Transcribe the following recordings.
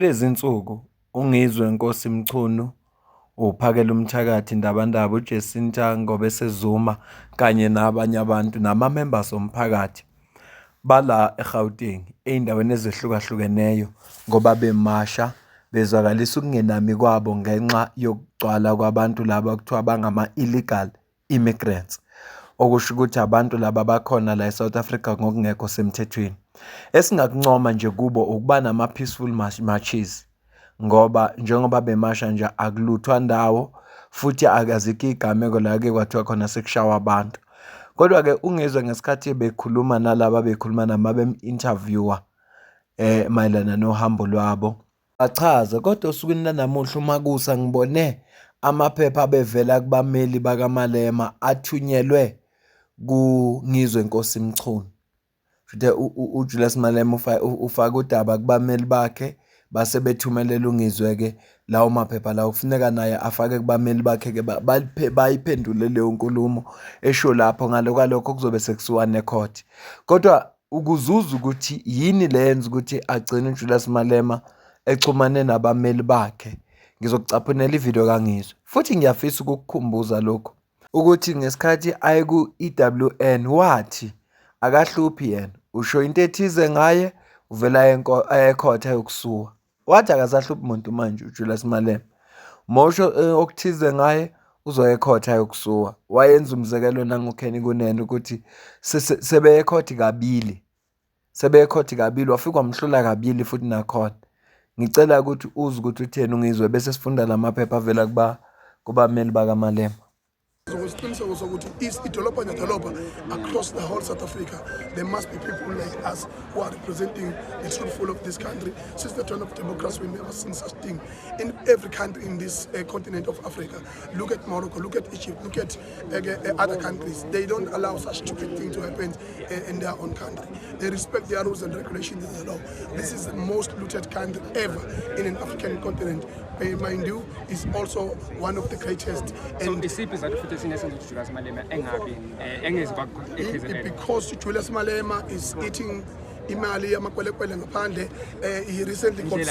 Lezi nsuku uNgizwe Nkosi Mchunu, uPhakela Umthakathi Ndabandaba, uJacinta Ngobe Sezuma kanye nabanye abantu nama-members omphakathi bala eGauteng ey'ndaweni ezehlukahlukeneyo ngoba bemasha bezwakalisa ukungenami kwabo ngenxa yokugcwala kwabantu laba okuthiwa bangama-illegal immigrants. Okusho ukuthi abantu laba bakhona la eSouth Africa ngokungekho semthethweni. Esingakuncoma nje kubo ukuba nama-peaceful marches ngoba njengoba bemasha nje akuluthwa ndawo futhi akazikho iy'gameko la-ke kwathiwa khona sekushawa abantu. Kodwa-ke uNgizwe ngesikhathi bekhuluma nalaba bekhuluma nama bem-interview-a mayelana nohambo lwabo bachaza, kodwa osukwini lanamuhla uma kusa ngibone amaphepha abevela kubameli bakaMalema athunyelwe kuNgizwe Nkosi Mchunu. uJulius Malema ufake udaba kubameli bakhe base bethumelela uNgizwe-ke lawo maphepha lawo kufuneka naye afake kubameli bakhe-ke bayiphendule leyo nkulumo esho lapho kwalokho kuzobe sekusuka necourt. Kodwa ukuzuza ukuthi yini le yenza ukuthi agcine uJulius Malema exhumane nabameli bakhe, ngizokucaphunela ividiyo kaNgizwe futhi ngiyafisa ukukukhumbuza lokhu ukuthi ngesikhathi aye ku-EWN wathi akahluphi yena, usho into ethize ngaye uvela ekhotha yokusuka. Wathi akasahluphi muntu manje uJulius Malema, mosho okuthize ngaye uzoya ekhotha yokusuka. Wayenza umzekelo nangoKenny Kunene ukuthi sebeye ekhoti kabili, wafika wamhlula kabili futhi nakhona. Ngicela ukuthi uzwe ukuthi utheni uNgizwe bese sifunda lamaphepha avela kubameli bakaMalema. Isiqiniseko sokuthi idolobha nedolobha across the whole South Africa there must be people like us who are representing the truthful of this country. Since the turn of democracy, we never seen such thing in every country in this continent of Africa. Look at Morocco, look at Egypt, look at other countries. They don't allow such stupid thing to happen in their own country. They respect their rules and regulations and the law. This is the most looted country ever in an African continent. Mind you, is also one of the greatest. And because Julius Malema is eating imali yamakwelekwele ngaphandle. He recently got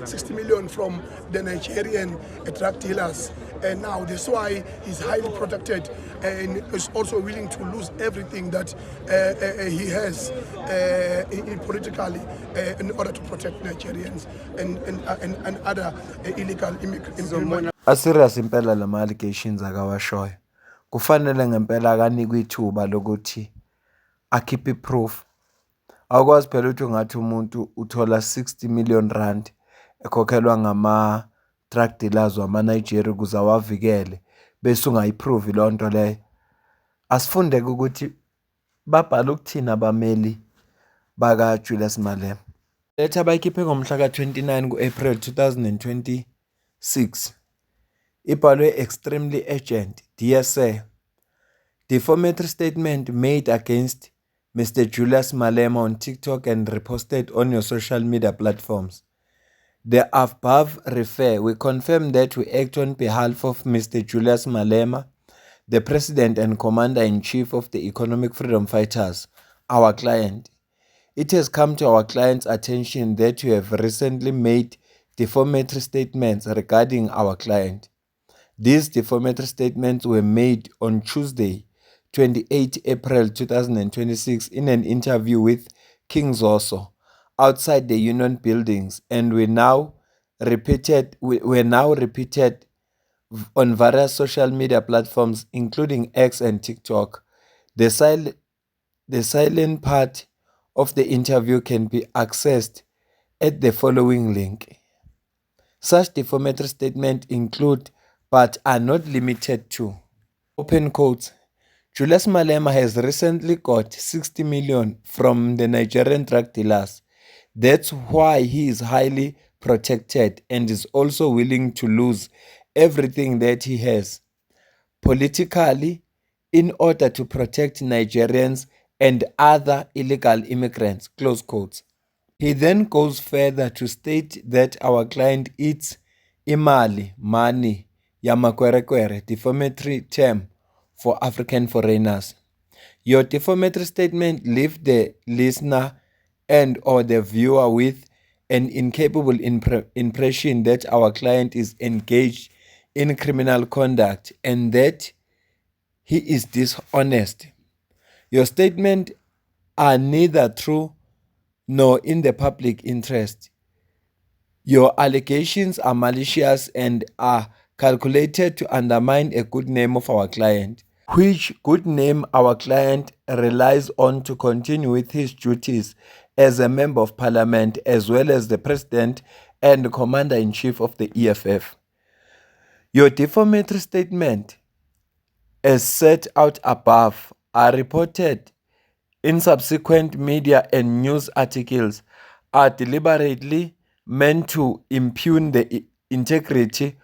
60 million from the Nigerian drug dealers, and now that's why he's highly protected and is also willing to lose everything that he has politically in order to protect Nigerians and other illegal immigrants. Aserious impela lama allegations akawashoyo. Kufanele ngempela akanikwe ithuba lokuthi akhiphe proof. Awukwazi phela ukuthi ungathi umuntu uthola 60 million rand ekhokhelwa ngama-drug dealers wama-Nigeria ukuze awavikele bese ungayiprove leyo nto leyo. Asifunde-ke ukuthi babhala ukuthini abameli baka-Julius Malema. Letha bayikhiphe ngomhla ka-29 ku-April 2026. Ibhalwe extremely urgent. Dear Sir, defamatory statement made against Mr. Julius Malema on TikTok and reposted on your social media platforms. The above refer, we confirm that we act on behalf of Mr. Julius Malema, the President and Commander-in-Chief of the Economic Freedom Fighters, our client. It has come to our client's attention that you have recently made defamatory statements regarding our client. These defamatory statements were made on Tuesday, 28 April 2026 in an interview with King Zoso outside the Union buildings, and were now repeated on various social media platforms including X and TikTok. The silent part of the interview can be accessed at the following link. Such defamatory statements include but are not limited to, open quotes, Julius Malema has recently got 60 million from the Nigerian drug dealers. That's why he is highly protected and is also willing to lose everything that he has politically in order to protect Nigerians and other illegal immigrants, close quotes. He then goes further to state that our client eats imali, money, yamakwerekwere, defamatory term for African foreigners. Your defamatory statement leave the listener and or the viewer with an incapable impression that our client is engaged in criminal conduct and that he is dishonest. Your statements are neither true nor in the public interest. Your allegations are malicious and are calculated to undermine a good name of our client, which good name our client relies on to continue with his duties as a member of parliament as well as the president and commander-in-chief of the EFF. Your defamatory statement, as set out above, are reported in subsequent media and news articles, are deliberately meant to impugn the integrity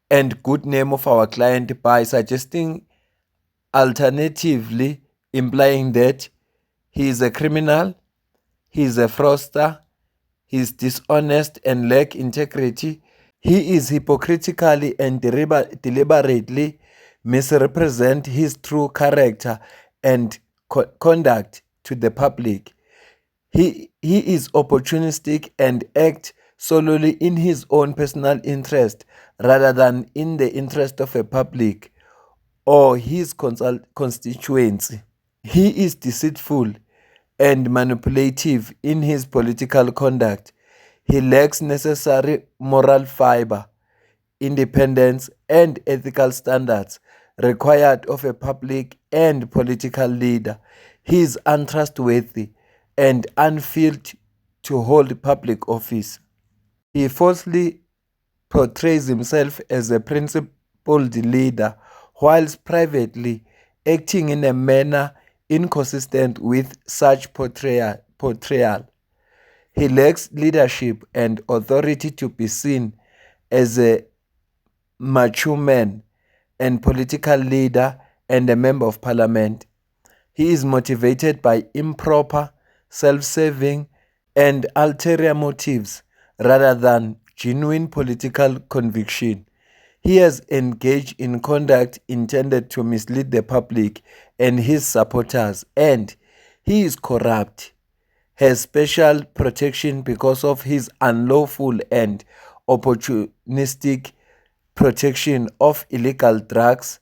and good name of our client by suggesting, alternatively, implying that he is a criminal, he is a fraudster, he is dishonest and lack integrity, he is hypocritically and deliberately misrepresent his true character and conduct to the public. He is opportunistic and act solely in his own personal interest rather than in the interest of a public or his constituency. He is deceitful and manipulative in his political conduct. He lacks necessary moral fiber, independence, and ethical standards required of a public and political leader. He is untrustworthy and unfit to hold public office. He falsely portrays himself as a principled leader whilst privately acting in a manner inconsistent with such portrayal. He lacks leadership and authority to be seen as a mature man and political leader and a member of parliament. He is motivated by improper, self-serving, and ulterior motives rather than genuine political conviction. He has engaged in conduct intended to mislead the public and his supporters, and he is corrupt, has special protection because of his unlawful and opportunistic protection of illegal drugs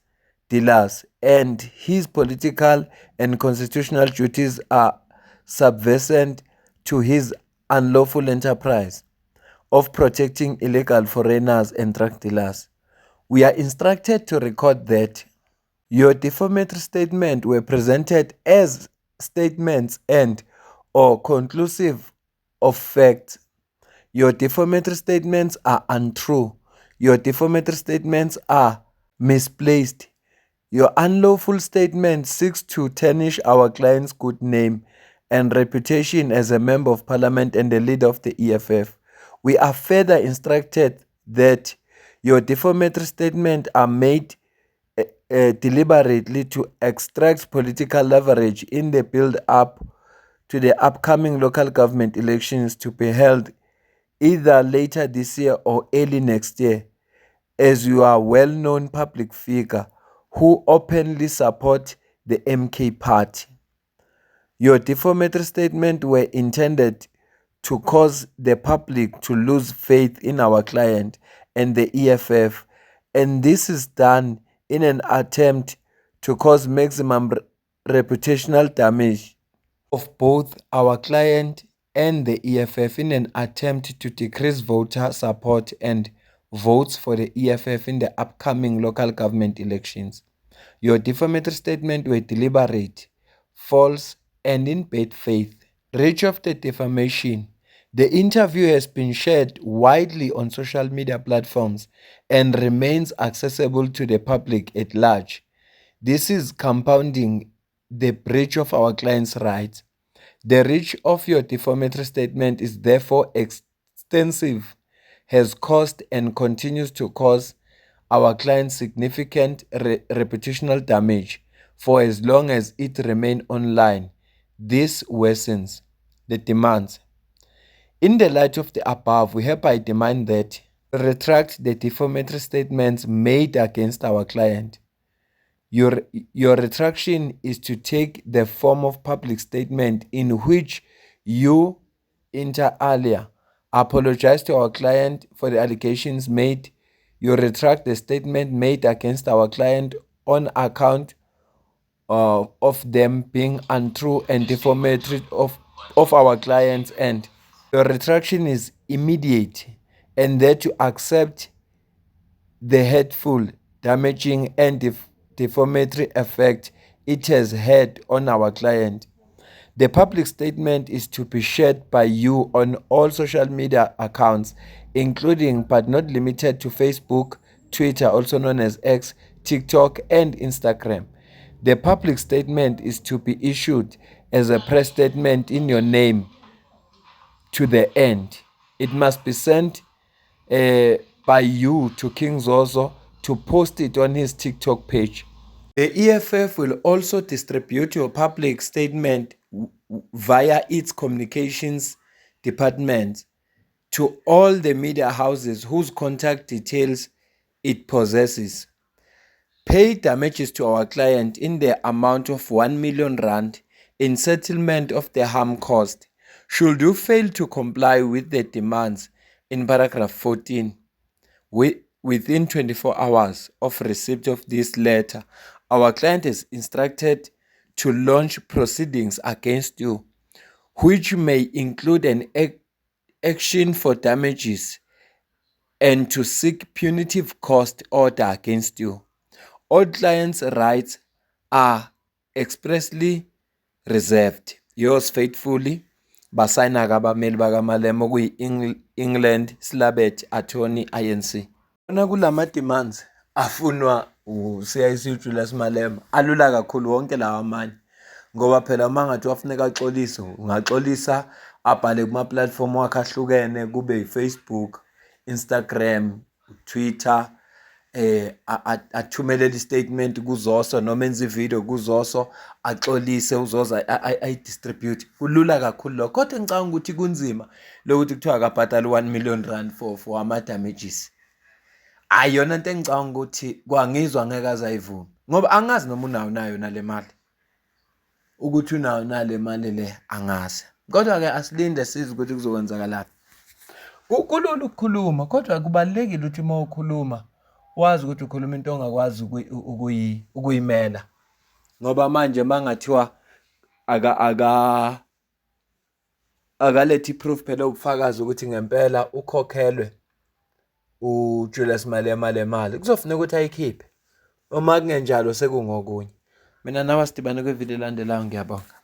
dealers, and his political and constitutional duties are subservient to his unlawful enterprise of protecting illegal foreigners and drug dealers. We are instructed to record that your defamatory statements were presented as statements and or conclusive of facts. Your defamatory statements are untrue. Your defamatory statements are misplaced. Your unlawful statement seeks to tarnish our client's good name and reputation as a member of parliament and the leader of the EFF. We are further instructed that your defamatory statements are made deliberately to extract political leverage in the build-up to the upcoming local government elections to be held either later this year or early next year, as you are a well-known public figure who openly support the MK party. Your defamatory statements were intended to cause the public to lose faith in our client and the EFF, and this is done in an attempt to cause maximum reputational damage of both our client and the EFF in an attempt to decrease voter support and votes for the EFF in the upcoming local government elections. Your defamatory statements were deliberate, false, and in bad faith. Reach of the defamation. The interview has been shared widely on social media platforms and remains accessible to the public at large. This is compounding the breach of our client's rights. The reach of your defamatory statement is therefore extensive, has caused and continues to cause our client significant reputational damage for as long as it remains online. This worsens the demands. In the light of the above, we hereby demand that retract the defamatory statements made against our client. Your retraction is to take the form of public statement in which you, inter alia, apologize to our client for the allegations made. You retract the statement made against our client on account of them being untrue and defamatory of our client's end. Your retraction is immediate and that you accept the hurtful, damaging, and defamatory effect it has had on our client. The public statement is to be shared by you on all social media accounts, including but not limited to Facebook, Twitter, also known as X, TikTok, and Instagram. The public statement is to be issued as a press statement in your name to the end. It must be sent by you to King Zozo to post it on his TikTok page. The EFF will also distribute your public statement via its communications department to all the media houses whose contact details it possesses. Pay damages to our client in the amount of 1 million rand in settlement of the harm caused. Should you fail to comply with the demands in paragraph 14, within 24 hours of receipt of this letter, our client is instructed to launch proceedings against you, which may include an action for damages and to seek punitive cost order against you. All clients' rights are expressly reserved. Yours faithfully, basayina abameli bakaMalema kuyi-England Slabet Attorney INC. Khona kulama demands afunwa uCIC Julius Malema alula kakhulu wonke lawa amanye, ngoba phela uma ngathi wafuneka axolise, ungaxolisa abhale kuma-platform wakhe ahlukene, kube yi-Facebook, Instagram, Twitter, athumelele i-statement kuZoso noma enze ivideo kuZoso axolise uZozo ayi-distribute. Kulula kakhulu lokho, kodwa ngicabanga ukuthi kunzima lokuthi kuthiwa akabhadala 1 million rand for ama-damages. Ayona into engicabanga ukuthi kwangizwa ngeke azayivuma, ngoba angazi noma unayo nale mali, ukuthi unayo nale mali le angazi. Kodwa-ke asilinde sizwe ukuthi kuzokwenzakalaphi. Kulula ukukhuluma, kodwa kubalulekile ukuthi uma ukhuluma wazi ukuthi ukhuluma into ongakwazi ukuyimela, ngoba manje mangathiwa akalethe iproof phela ubufakazi ukuthi ngempela ukhokhelwe uJulius Malema le mali, kuzofuneka ukuthi ayikhiphe. Uma kungenjalo sekungokunye. Mina nawe sidibane kwivideo elandelayo, ngiyabonga.